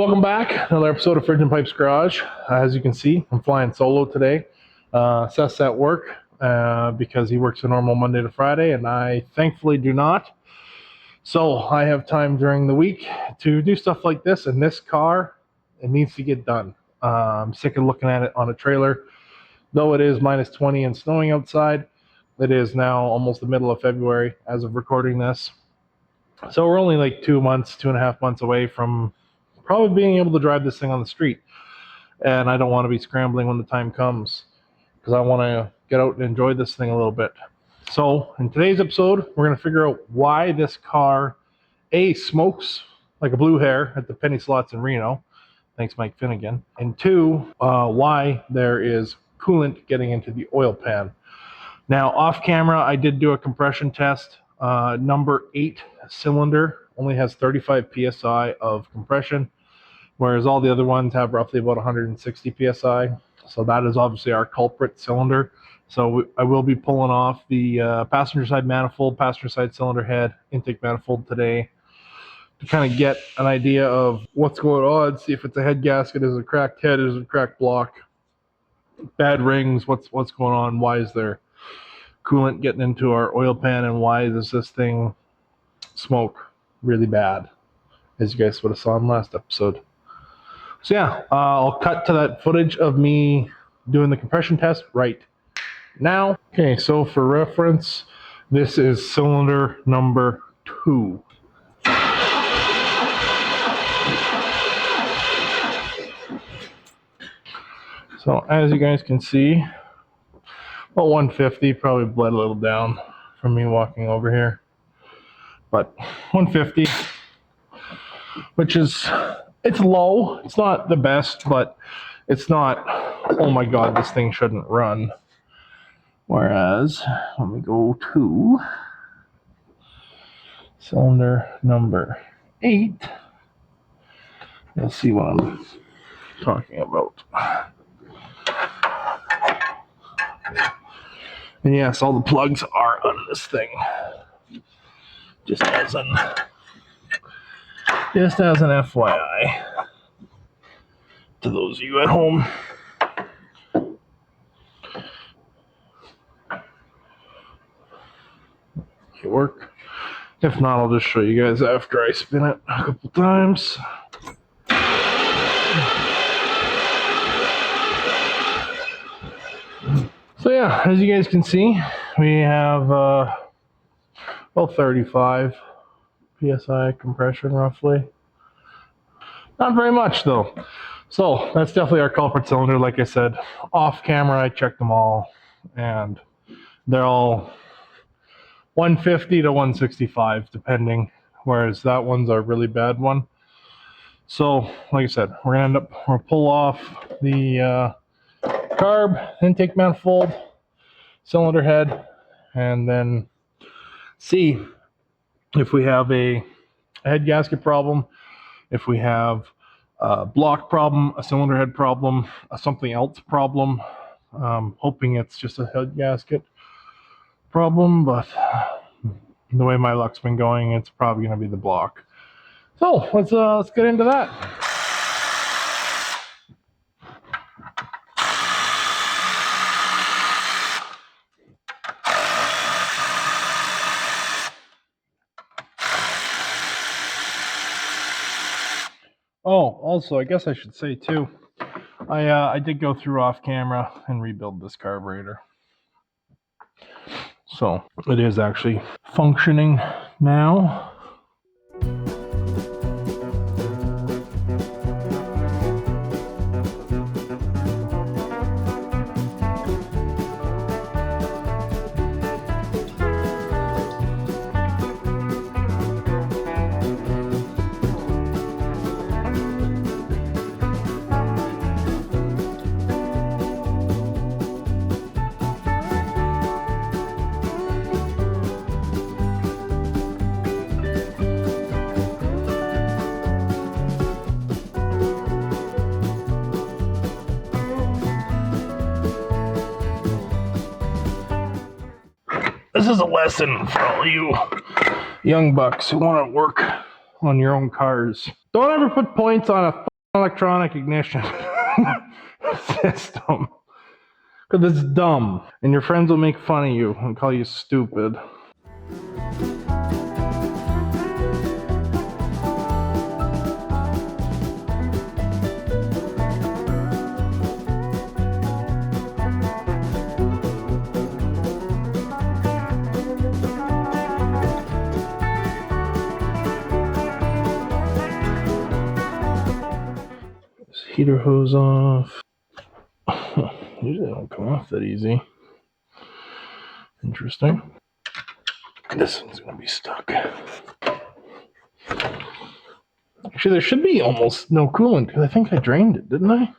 Welcome back. Another episode of Fridge and Pipes Garage. As you can see, I'm flying solo today. Seth's at work because he works a normal Monday to Friday, and I thankfully do not. So I have time during the week to do stuff like this, and this car, it needs to get done. I'm sick of looking at it on a trailer. Though it is minus 20 and snowing outside, it is now almost the middle of February as of recording this. So we're only like 2.5 months away from probably being able to drive this thing on the street. And I don't want to be scrambling when the time comes because I want to get out and enjoy this thing a little bit. So in today's episode, we're going to figure out why this car, A, smokes like a blue hair at the penny slots in Reno. Thanks, Mike Finnegan. And two, why there is coolant getting into the oil pan. Now, off camera, I did do a compression test. Number 8 cylinder only has 35 psi of compression, whereas all the other ones have roughly about 160 psi. So that is obviously our culprit cylinder. So I will be pulling off the passenger side manifold, passenger side cylinder head, intake manifold today to kind of get an idea of what's going on, see if it's a head gasket, is it a cracked head, is it a cracked block, bad rings, what's going on, why is there coolant getting into our oil pan, and why does this thing smoke really bad, as you guys would have saw in the last episode. So yeah, I'll cut to that footage of me doing the compression test right now. Okay, so for reference, this is cylinder number 2. So as you guys can see, about 150, probably bled a little down from me walking over here. But 150, which is, it's low. It's not the best, but it's not, oh my God, this thing shouldn't run. Whereas, let me go to cylinder number 8. You'll see what I'm talking about. And yes, all the plugs are on this thing. Just as an FYI to those of you at home. It work. If not, I'll just show you guys after I spin it a couple times. So yeah, as you guys can see, we have about 35 psi compression roughly. Not very much though. So that's definitely our culprit cylinder. Like I said, off camera I checked them all, and they're all 150 to 165 depending, whereas that one's a really bad one. So like I said, we're gonna pull off the carb, intake manifold, cylinder head, and then see if we have a head gasket problem, if we have a block problem, a cylinder head problem, a something else problem. Hoping it's just a head gasket problem, but the way my luck's been going, it's probably going to be the block. So let's get into that. Oh, also, I guess I should say too, I did go through off camera and rebuild this carburetor. So it is actually functioning now. This is a lesson for all you young bucks who want to work on your own cars. Don't ever put points on a electronic ignition system. Because it's dumb. And your friends will make fun of you and call you stupid. Heater hose off. Usually they don't come off that easy. Interesting. This one's gonna be stuck. Actually, there should be almost no coolant because I think I drained it, didn't I?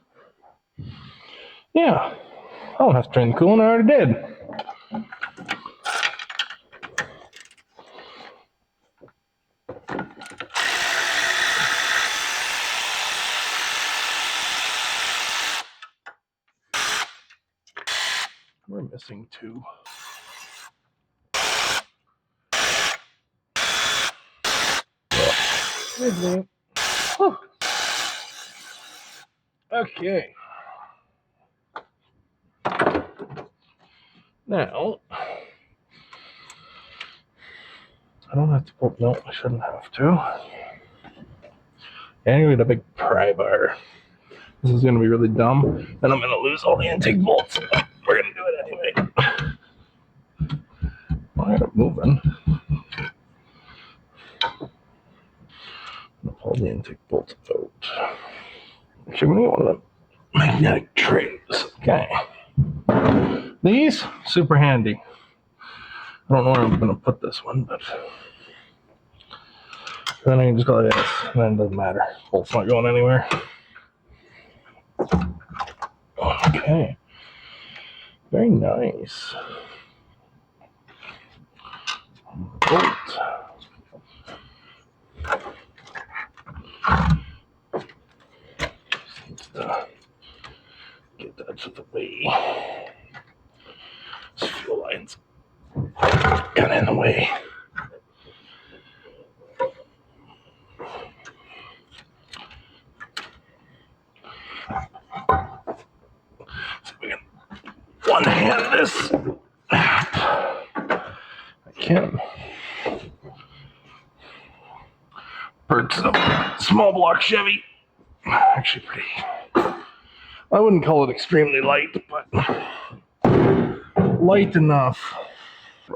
Yeah. I don't have to drain the coolant, I already did. We're missing two. Whew. Okay. Now, I don't have to pull. No, I shouldn't have to. And we got a big pry bar. This is going to be really dumb. Then I'm going to lose all the intake bolts. We're going to do it anyway. I got it moving. I'm going to pull the intake bolts out. Actually, we need one of them magnetic trays. Okay. These, super handy. I don't know where I'm going to put this one, but then I can just go like this, and then it doesn't matter. Bolt's not going anywhere. Okay. Very nice. Bolt. Just get that out of the way. This fuel line's kind of in the way. So we can one hand this. I can. Purchased a small block Chevy. Actually pretty. I wouldn't call it extremely light, but light enough.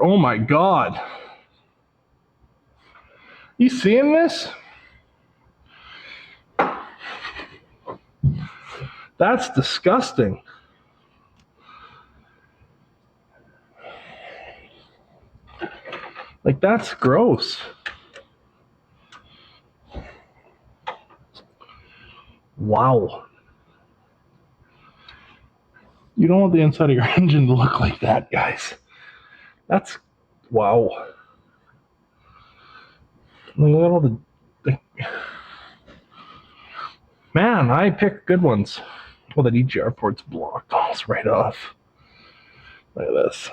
Oh my God. You seeing this? That's disgusting. Like, that's gross. Wow. You don't want the inside of your engine to look like that, guys. That's, wow. Look at all the man, I picked good ones. Well, that EGR port's blocked almost right off. Look at this.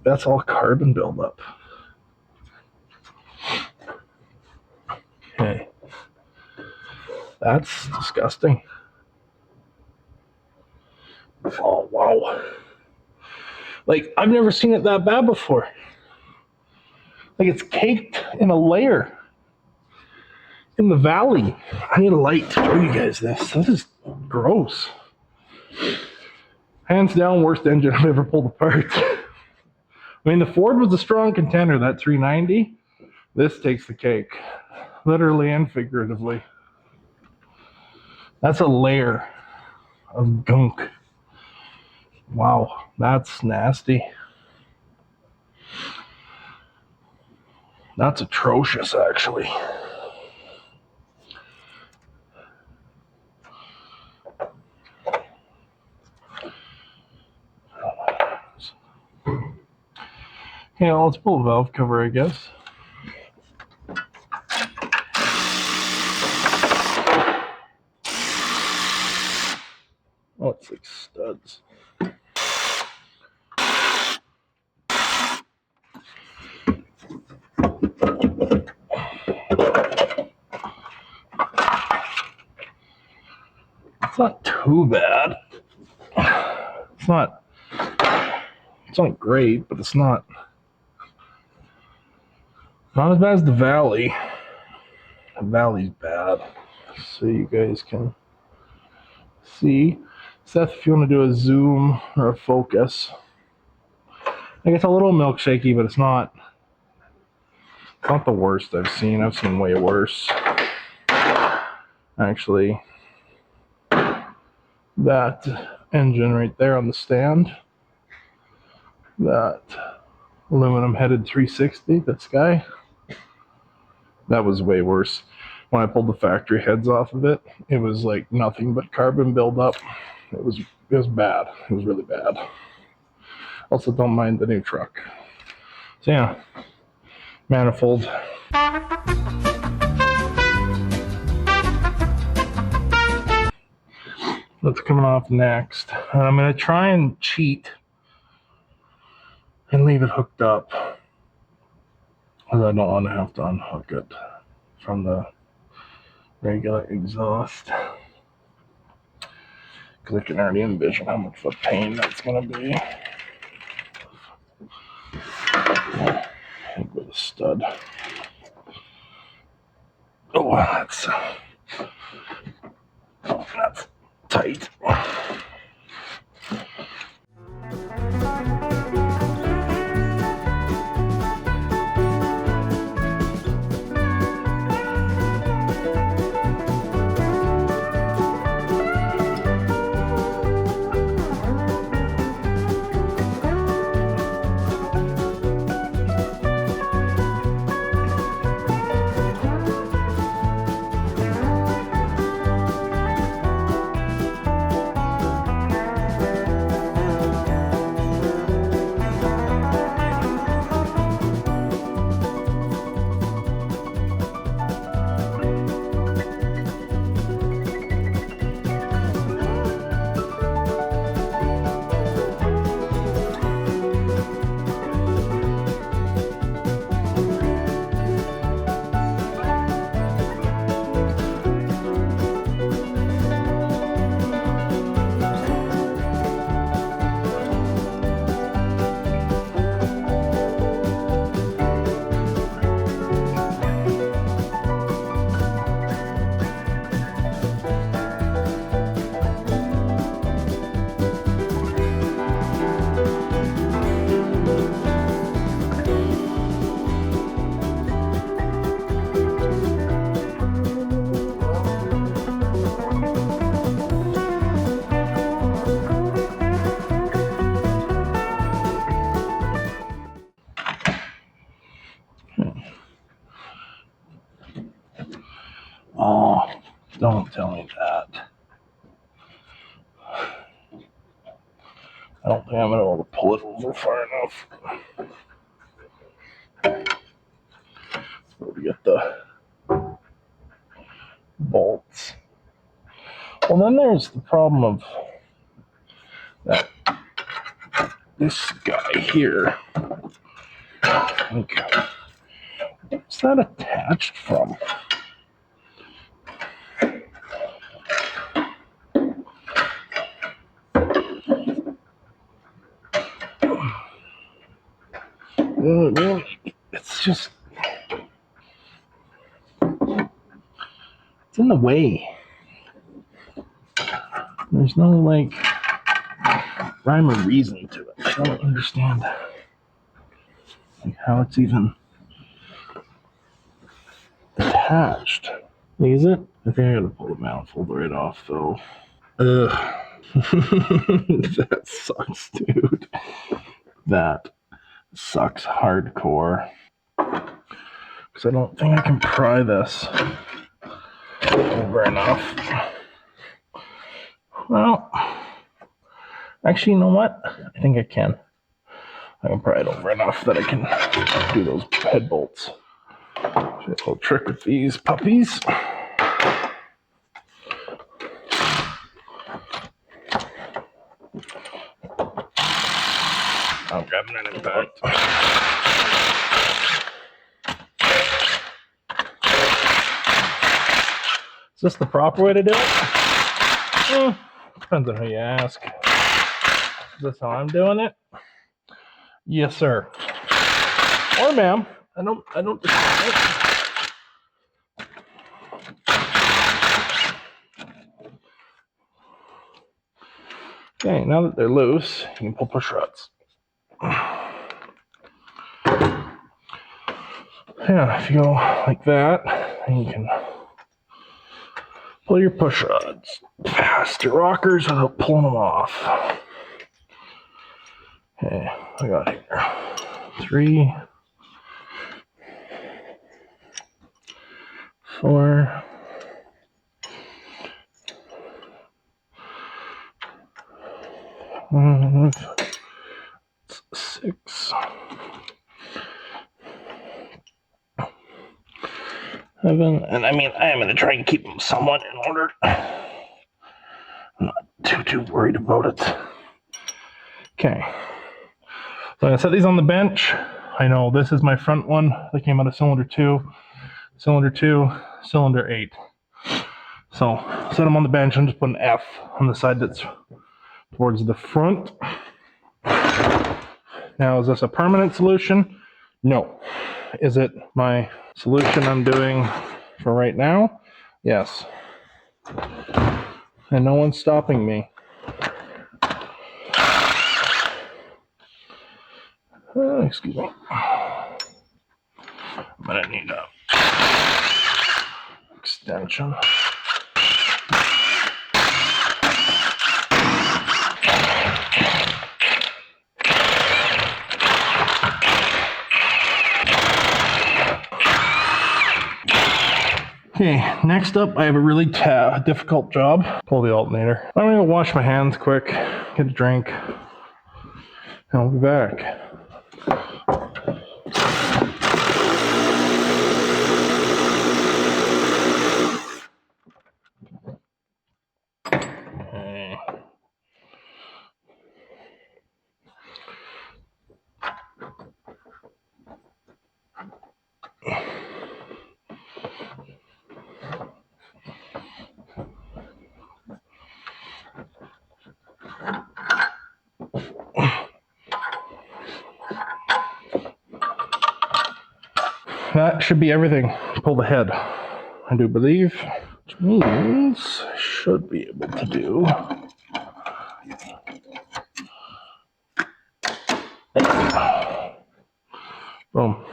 That's all carbon buildup. Okay. That's disgusting. Oh, wow. Like, I've never seen it that bad before. Like, it's caked in a layer in the valley. I need a light to show you guys this. This is gross. Hands down, worst engine I've ever pulled apart. I mean, the Ford was a strong contender, that 390. This takes the cake, literally and figuratively. That's a layer of gunk. Wow, that's nasty. That's atrocious, actually. Yeah, let's pull the valve cover, I guess. Oh, it's like studs. not too bad. It's not great, but it's not as bad as the Valley. The Valley's bad. So you guys can see. Seth, if you want to do a zoom or a focus. Like, it's a little milkshakey, but it's not the worst I've seen. I've seen way worse. Actually, that engine right there on the stand, that aluminum headed 360, this guy, that was way worse. When I pulled the factory heads off of it, it was like nothing but carbon buildup. It was bad. It was really bad. Also, don't mind the new truck. So yeah, manifold. That's coming off next. And I'm going to try and cheat and leave it hooked up, because I don't want to have to unhook it from the regular exhaust, because I can already envision how much of a pain that's going to be. With a stud. Oh, that's tight. Oh, don't tell me that. I don't think I'm going to be able to pull it over far enough. So we get the bolts. Well, then there's the problem of that this guy here. Like, what's that attached from? It's just, it's in the way. There's no, like, rhyme or reason to it. I don't understand, like, how it's even attached. Is it? I think I gotta pull the manifold right off, though. Ugh. That sucks, dude. That sucks hardcore. Because I don't think I can pry this over enough. Well, actually, you know what? I think I can. I can pry it over enough that I can do those head bolts. A little trick with these puppies. I'm grabbing an impact. Is this the proper way to do it? Depends on who you ask. Is this how I'm doing it? Yes, sir. Or ma'am. I don't decide it. Okay, now that they're loose, you can pull push rods. Yeah, if you go like that, then you can pull your push rods past your rockers without pulling them off. Okay, I got here 3, 4, 5, 6, 7, and I mean, I am going to try and keep them somewhat in order. I'm not too worried about it. Okay, so I'm going to set these on the bench. I know this is my front one that came out of cylinder 2, cylinder 8. So set them on the bench and just put an F on the side that's towards the front. Now, is this a permanent solution? No. Is it my solution I'm doing for right now? Yes. And no one's stopping me. Excuse me. I'm gonna need a extension. Okay, next up, I have a really difficult job. Pull the alternator. I'm gonna wash my hands quick, get a drink, and I'll be back. Okay. That should be everything. Pull the head, I do believe, which means I should be able to do. Boom.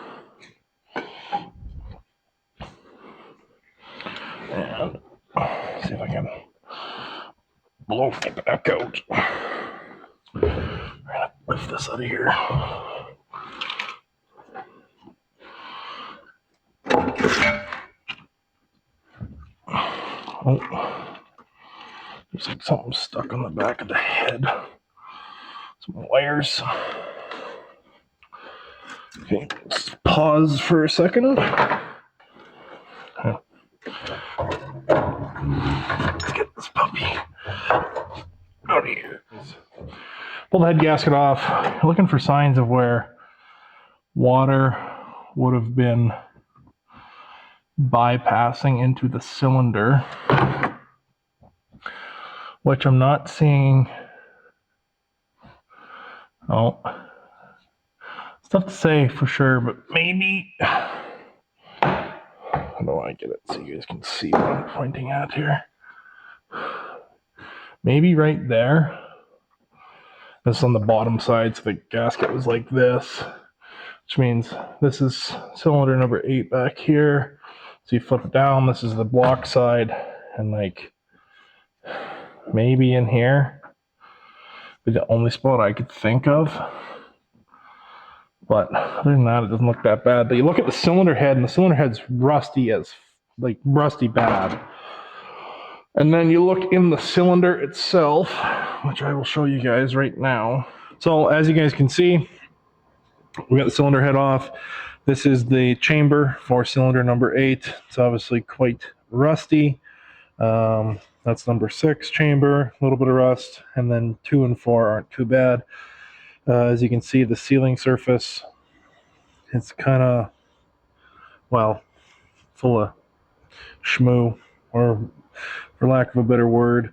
And see if I can blow my back out. I'm gonna lift this out of here. Oh, there's like something stuck on the back of the head. Some wires. Okay, let's pause for a second. Okay. Let's get this puppy out of here. Pull the head gasket off. You're looking for signs of where water would have been bypassing into the cylinder, which I'm not seeing. Oh, it's tough to say for sure, but maybe. How do I get it so you guys can see what I'm pointing at here? Maybe right there. This is on the bottom side, so the gasket was like this, which means this is cylinder number 8 back here. So you flip it down, this is the block side, and like maybe in here be the only spot I could think of. But other than that, it doesn't look that bad. But you look at the cylinder head, and the cylinder head's rusty bad. And then you look in the cylinder itself, which I will show you guys right now. So as you guys can see, we got the cylinder head off. This is the chamber for cylinder number 8. It's obviously quite rusty. That's number 6 chamber, a little bit of rust, and then 2 and 4 aren't too bad. As you can see, the sealing surface, it's kind of, well, full of schmoo, or for lack of a better word.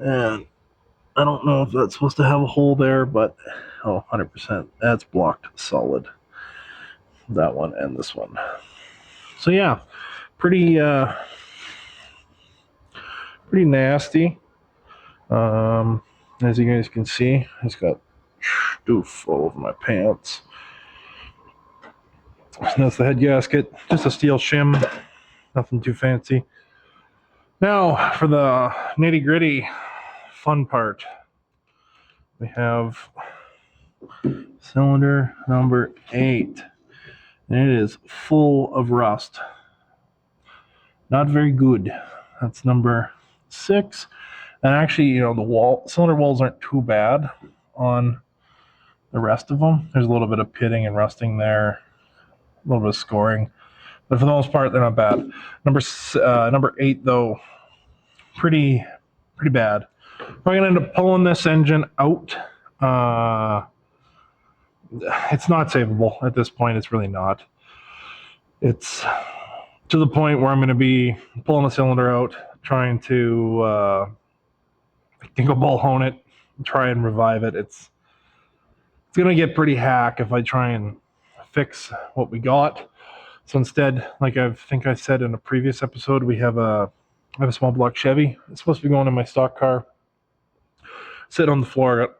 And I don't know if that's supposed to have a hole there, but 100%. That's blocked solid. That one and this one. So yeah, pretty nasty. As you guys can see, it's got stoof all over my pants. That's the head gasket, just a steel shim, nothing too fancy. Now for the nitty gritty fun part. We have cylinder number 8, and it is full of rust. Not very good. That's number 6. And actually, you know, the cylinder walls aren't too bad on the rest of them. There's a little bit of pitting and rusting there, a little bit of scoring, but for the most part, they're not bad. Number 8, though, pretty bad. We're gonna end up pulling this engine out. It's not savable at this point. It's really not. It's to the point where I'm going to be pulling the cylinder out, trying to dingle ball hone it, try and revive it. It's going to get pretty hack if I try and fix what we got. So instead, like I think I said in a previous episode, I have a small block Chevy. It's supposed to be going in my stock car. Sit on the floor. I got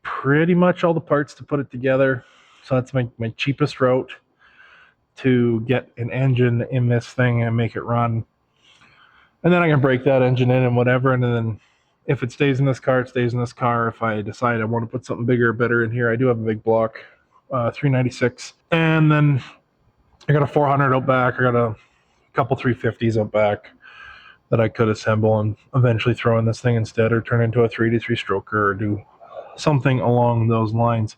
pretty much all the parts to put it together. So that's my cheapest route to get an engine in this thing and make it run. And then I can break that engine in and whatever. And then if it stays in this car, it stays in this car. If I decide I want to put something bigger or better in here, I do have a big block, 396. And then I got a 400 out back. I got a couple 350s out back that I could assemble and eventually throw in this thing instead, or turn into a 3-3 stroker, or do something along those lines.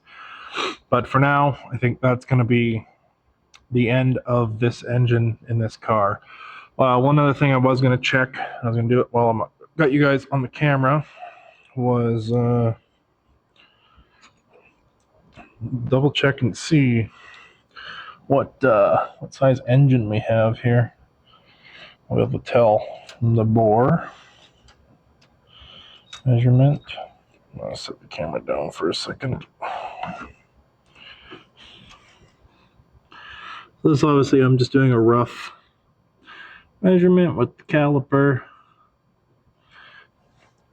But for now, I think that's going to be the end of this engine in this car. One other thing I was going to check, I was going to do it while I got you guys on the camera, was double check and see what size engine we have here. I'll be able to tell from the bore measurement. I'll set the camera down for a second. This obviously, I'm just doing a rough measurement with the caliper,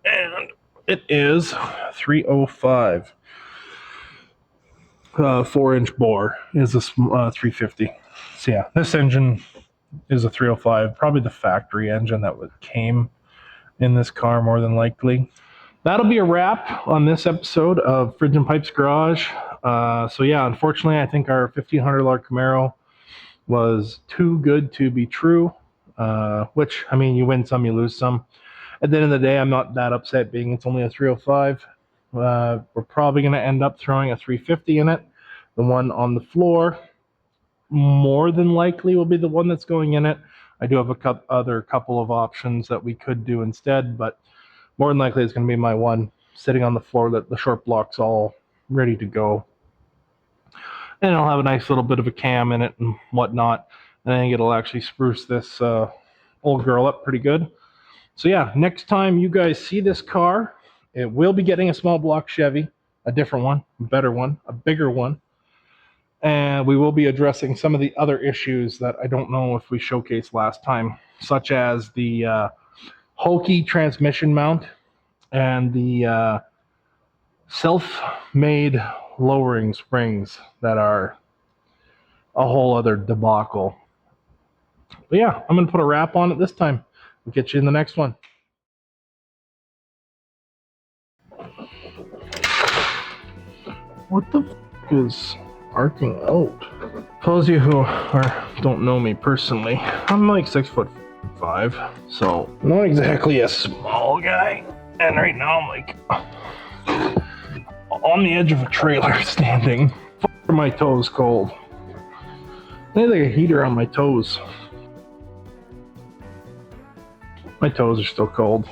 and it is 305. 4-inch bore is a 350. So yeah, this engine is a 305, probably the factory engine that came in this car more than likely. That'll be a wrap on this episode of Fridge and Pipes Garage. So yeah, unfortunately, I think our $1,500 Camaro was too good to be true, which, I mean, you win some, you lose some. At the end of the day, I'm not that upset being it's only a 305. We're probably going to end up throwing a 350 in it. The one on the floor more than likely will be the one that's going in it. I do have a couple of options that we could do instead, but more than likely it's going to be my one sitting on the floor, that the short block's all ready to go. And it'll have a nice little bit of a cam in it and whatnot. And I think it'll actually spruce this old girl up pretty good. So yeah, next time you guys see this car, it will be getting a small block Chevy, a different one, a better one, a bigger one. And we will be addressing some of the other issues that I don't know if we showcased last time, such as the hokey transmission mount and the self-made lowering springs that are a whole other debacle. But yeah, I'm going to put a wrap on it this time. We'll get you in the next one. What the f is arcing out? For those of you who don't know me personally, I'm like 6'5", so not exactly a small guy. And right now I'm like on the edge of a trailer standing. Are my toes cold? I need like a heater on my toes. My toes are still cold.